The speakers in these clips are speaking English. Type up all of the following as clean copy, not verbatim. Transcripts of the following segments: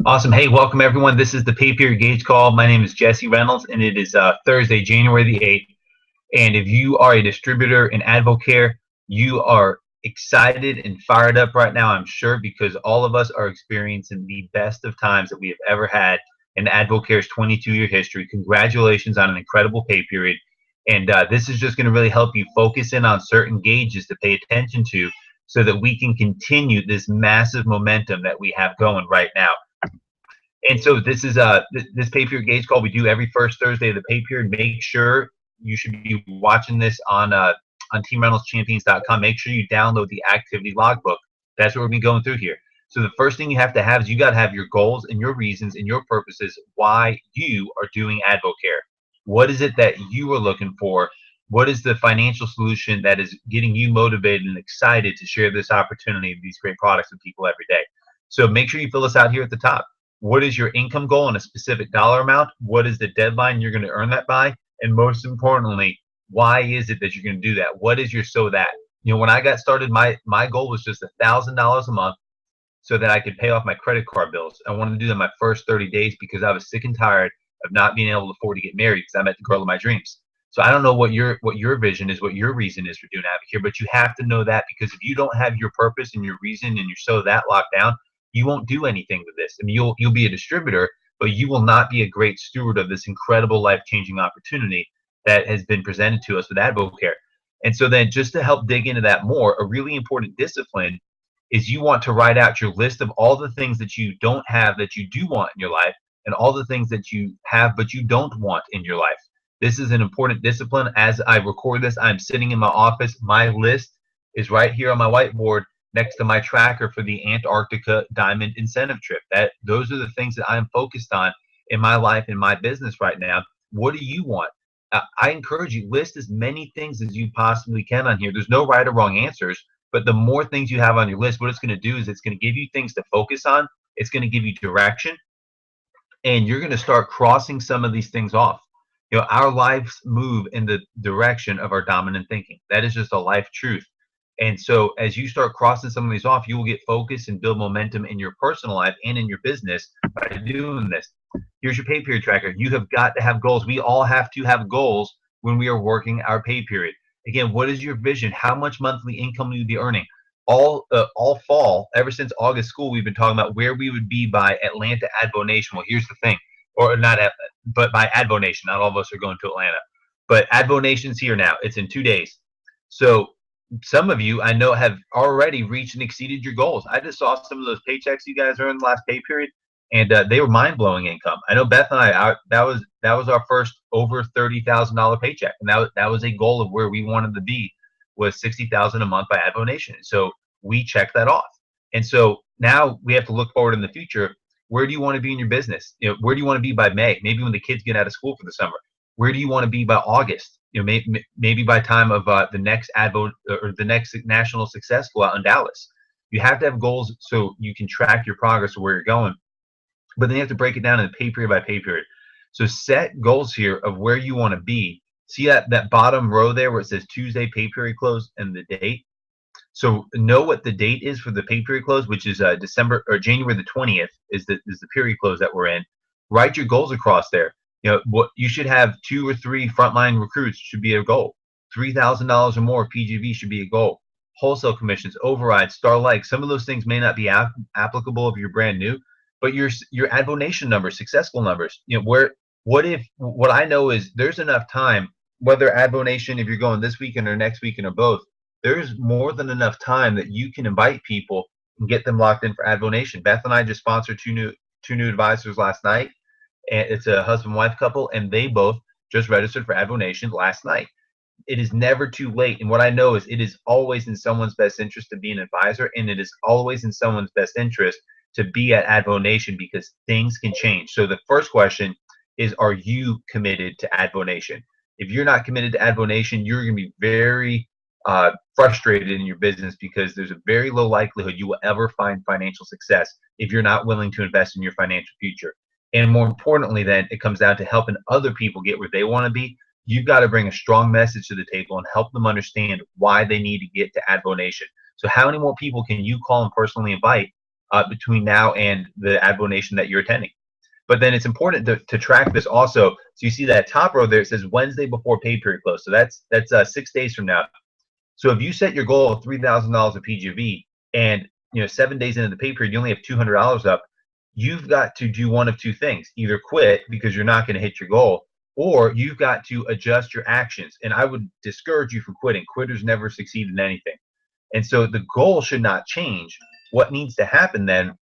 Awesome. Hey, welcome everyone. This is the Pay Per Gauge Call. My name is Jesse Reynolds, and it is Thursday, January the 8th. And if you are a distributor in AdvoCare, you are excited and fired up right now, I'm sure, because all of us are experiencing the best of times that we have ever had in AdvoCare's 22-year history. Congratulations on an incredible pay period. And this is just going to really help you focus in on certain gauges to pay attention to so that we can continue this massive momentum that we have going right now. And so this is this pay period gauge call we do every first Thursday of the pay period. Make sure you should be watching this on TeamReynoldsChampions.com. Make sure you download the activity logbook. That's what we're gonna be going through here. So the first thing you have to have is you got to have your goals and your reasons and your purposes why you are doing AdvoCare. What is it that you are looking for? What is the financial solution that is getting you motivated and excited to share this opportunity of these great products with people every day? So make sure you fill us out here at the top. What is your income goal in a specific dollar amount? What is the deadline you're going to earn that by? And most importantly, why is it that you're going to do that? What is your so that? You know, when I got started, my goal was just $1,000 a month so that I could pay off my credit card bills. I wanted to do that my first 30 days because I was sick and tired of not being able to afford to get married because I met the girl of my dreams. So I don't know what your vision is, what your reason is for doing AdvoCare, but you have to know that, because if you don't have your purpose and your reason and your so that locked down, you won't do anything with this. I mean, you'll be a distributor, but you will not be a great steward of this incredible life-changing opportunity that has been presented to us with AdvoCare. And so then, just to help dig into that more, a really important discipline is you want to write out your list of all the things that you don't have that you do want in your life, and all the things that you have but you don't want in your life. This is an important discipline. As I record this, I'm sitting in my office. My list is right here on my whiteboard next to my tracker for the Antarctica Diamond Incentive Trip. Those are the things that I'm focused on in my life, in my business right now. What do you want? I encourage you, list as many things as you possibly can on here. There's no right or wrong answers, but the more things you have on your list, what it's going to do is it's going to give you things to focus on. It's going to give you direction, and you're going to start crossing some of these things off. You know, our lives move in the direction of our dominant thinking. That is just a life truth. And so as you start crossing some of these off, you will get focused and build momentum in your personal life and in your business by doing this. Here's your pay period tracker. You have got to have goals. We all have to have goals when we are working our pay period. Again, what is your vision? How much monthly income will you be earning? All fall, ever since August school, we've been talking about where we would be by Atlanta Advonation. Well, here's the thing, or not, but by Advonation. Not all of us are going to Atlanta, but Advonation's here now. It's in 2 days. So some of you I know have already reached and exceeded your goals. I just saw some of those paychecks you guys earned last pay period, and they were mind-blowing income. I know Beth and I that was our first over $30,000 paycheck, and that was a goal of where we wanted to be, was $60,000 a month by Advonation. So we checked that off, and so now we have to look forward in the future. Where do you want to be in your business? You know, where do you want to be by May? Maybe when the kids get out of school for the summer. Where do you want to be by August? You know, maybe by time of the next the next national success flow out in Dallas. You have to have goals so you can track your progress of where you're going, but then you have to break it down in pay period by pay period. So set goals here of where you want to be. See that bottom row there where it says Tuesday pay period close and the date. So know what the date is for the pay period close, which is December or January the 20th is the period close that we're in. Write your goals across there. You know, what you should have 2 or 3 frontline recruits should be a goal. $3,000 or more PGV should be a goal. Wholesale commissions, overrides, star likes. Some of those things may not be applicable if you're brand new, but your Advonation numbers, successful numbers. You know, what I know is there's enough time, whether Advonation, if you're going this weekend or next weekend or both, there's more than enough time that you can invite people and get them locked in for Advonation. Beth and I just sponsored two new advisors last night. And it's a husband-wife couple, and they both just registered for Advonation last night. It is never too late, and what I know is it is always in someone's best interest to be an advisor, and it is always in someone's best interest to be at Advonation, because things can change. So the first question is, are you committed to Advonation? If you're not committed to Advonation, you're going to be very frustrated in your business, because there's a very low likelihood you will ever find financial success if you're not willing to invest in your financial future. And more importantly, then, it comes down to helping other people get where they want to be. You've got to bring a strong message to the table and help them understand why they need to get to Advonation. So how many more people can you call and personally invite between now and the Advo Nation that you're attending. But then it's important to track this also. So you see that top row there, it says Wednesday before pay period close. So that's 6 days from now. So if you set your goal of $3,000 of PGV and 7 days into the pay period, you only have $200 up, you've got to do one of two things: either quit because you're not going to hit your goal, or you've got to adjust your actions. And I would discourage you from quitting. Quitters never succeed in anything. And so the goal should not change. What needs to happen then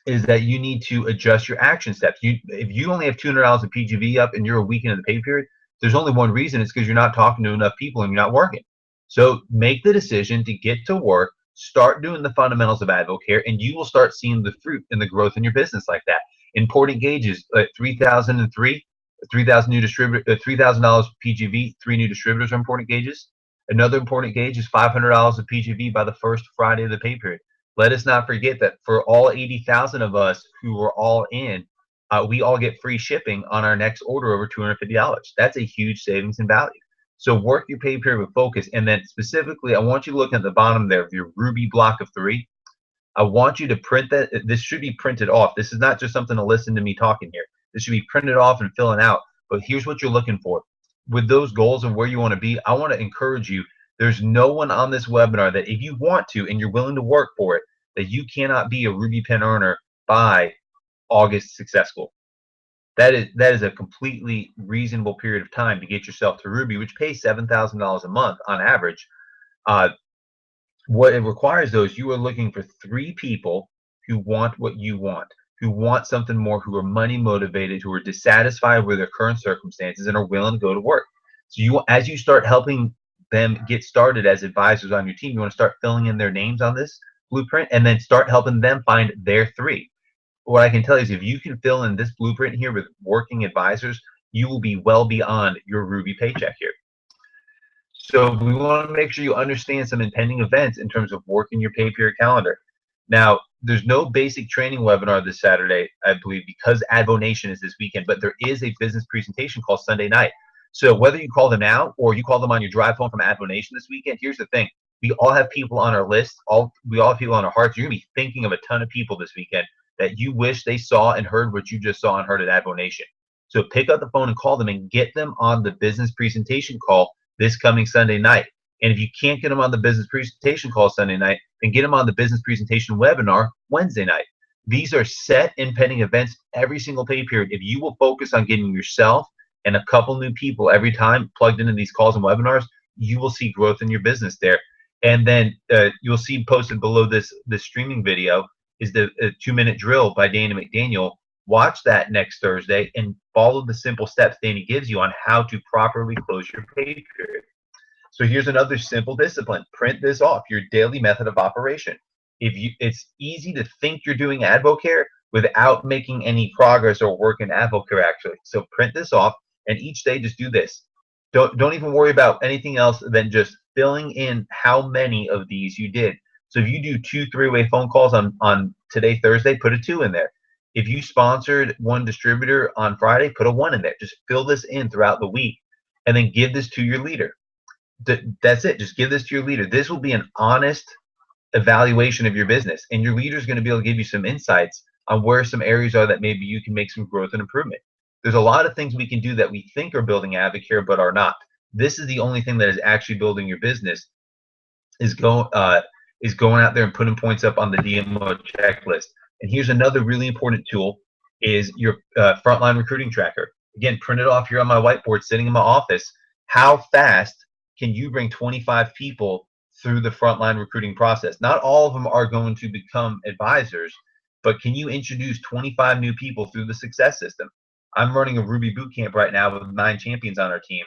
is that you need to adjust your action steps. If you only have $200 of PGV up and you're a week into the pay period, there's only one reason. It's because you're not talking to enough people and you're not working. So make the decision to get to work, start doing the fundamentals of AdvoCare, and you will start seeing the fruit and the growth in your business like that. Important gauges, 3,003, 3,000 new distributor, $3,000 PGV, 3 new distributors are important gauges. Another important gauge is $500 of PGV by the first Friday of the pay period. Let us not forget that for all 80,000 of us who were all in, we all get free shipping on our next order over $250. That's a huge savings and value. So work your pay period with focus. And then specifically, I want you to look at the bottom there of your Ruby block of 3. I want you to print that. This should be printed off. This is not just something to listen to me talking here. This should be printed off and filling out. But here's what you're looking for. With those goals and where you want to be, I want to encourage you. There's no one on this webinar that if you want to and you're willing to work for it, that you cannot be a Ruby Pen earner by August successful. That is a completely reasonable period of time to get yourself to Ruby, which pays $7,000 a month on average. What it requires, though, is you are looking for 3 people who want what you want, who want something more, who are money motivated, who are dissatisfied with their current circumstances and are willing to go to work. So as you start helping them get started as advisors on your team, you want to start filling in their names on this blueprint and then start helping them find their 3. What I can tell you is if you can fill in this blueprint here with working advisors, you will be well beyond your Ruby paycheck here. So we want to make sure you understand some impending events in terms of working your pay period calendar. Now, there's no basic training webinar this Saturday, I believe, because Advo Nation is this weekend, but there is a business presentation called Sunday night. So whether you call them now or you call them on your drive home from Advo Nation this weekend, here's the thing. We all have people on our list. We all have people on our hearts. You're going to be thinking of a ton of people this weekend that you wish they saw and heard what you just saw and heard at Advo Nation. So pick up the phone and call them and get them on the business presentation call this coming Sunday night. And if you can't get them on the business presentation call Sunday night, then get them on the business presentation webinar Wednesday night. These are set impending events every single pay period. If you will focus on getting yourself and a couple new people every time plugged into these calls and webinars, you will see growth in your business there. And then you'll see posted below this streaming video is the 2-minute drill by Danny McDaniel. Watch that next Thursday and follow the simple steps Danny gives you on how to properly close your pay period. So here's another simple discipline. Print this off, your daily method of operation. It's easy to think you're doing AdvoCare without making any progress or work in AdvoCare actually. So print this off and each day just do this. Don't even worry about anything else than just filling in how many of these you did. So if you do 2 3-way phone calls on today, Thursday, put a 2 in there. If you sponsored 1 distributor on Friday, put a 1 in there. Just fill this in throughout the week and then give this to your leader. That's it. Just give this to your leader. This will be an honest evaluation of your business, and your leader is going to be able to give you some insights on where some areas are that maybe you can make some growth and improvement. There's a lot of things we can do that we think are building AdvoCare but are not. This is the only thing that is actually building your business, is going out there and putting points up on the DMO checklist. And here's another really important tool is your frontline recruiting tracker. Again, print it off here on my whiteboard sitting in my office. How fast can you bring 25 people through the frontline recruiting process? Not all of them are going to become advisors, but can you introduce 25 new people through the success system? I'm running a Ruby bootcamp right now with 9 champions on our team,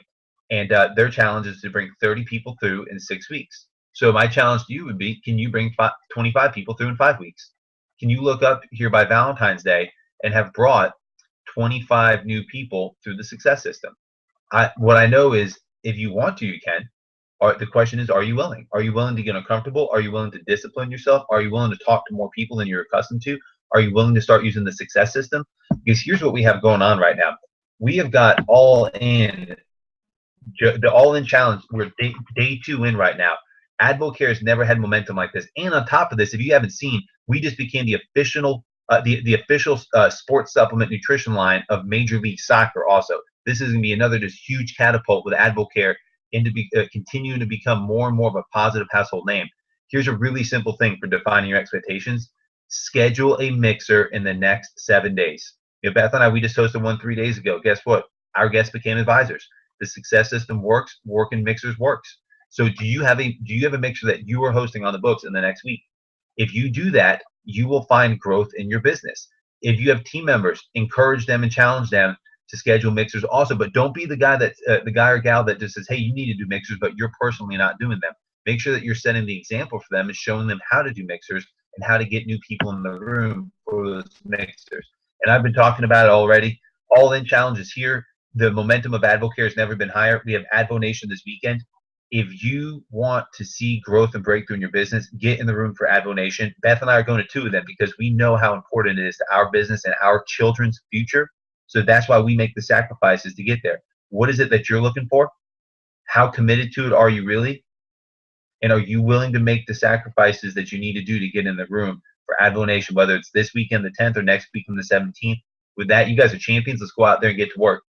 and their challenge is to bring 30 people through in 6 weeks. So my challenge to you would be, can you bring 25 people through in 5 weeks? Can you look up here by Valentine's Day and have brought 25 new people through the success system? What I know is if you want to, you can. The question is, are you willing? Are you willing to get uncomfortable? Are you willing to discipline yourself? Are you willing to talk to more people than you're accustomed to? Are you willing to start using the success system? Because here's what we have going on right now. We have got the all-in challenge. We're day 2 in right now. AdvoCare has never had momentum like this. And on top of this, if you haven't seen, we just became the official sports supplement nutrition line of Major League Soccer. Also, this is going to be another just huge catapult with AdvoCare into continuing to become more and more of a positive household name. Here's a really simple thing for defining your expectations. Schedule a mixer in the next 7 days. Beth and I, we just hosted one 3 days ago. Guess what? Our guests became advisors. The success system works. Working mixers works. So do you have a mixer that you are hosting on the books in the next week? If you do that, you will find growth in your business. If you have team members, encourage them and challenge them to schedule mixers also. But don't be the guy or gal that just says, hey, you need to do mixers, but you're personally not doing them. Make sure that you're setting the example for them and showing them how to do mixers and how to get new people in the room for those mixers. And I've been talking about it already. All in challenges here. The momentum of AdvoCare has never been higher. We have AdvoNation this weekend. If you want to see growth and breakthrough in your business, get in the room for AdvoNation. Beth and I are going to 2 of them because we know how important it is to our business and our children's future. So that's why we make the sacrifices to get there. What is it that you're looking for? How committed to it are you really? And are you willing to make the sacrifices that you need to do to get in the room for AdvoNation, whether it's this weekend, the 10th, or next weekend, the 17th? With that, you guys are champions. Let's go out there and get to work.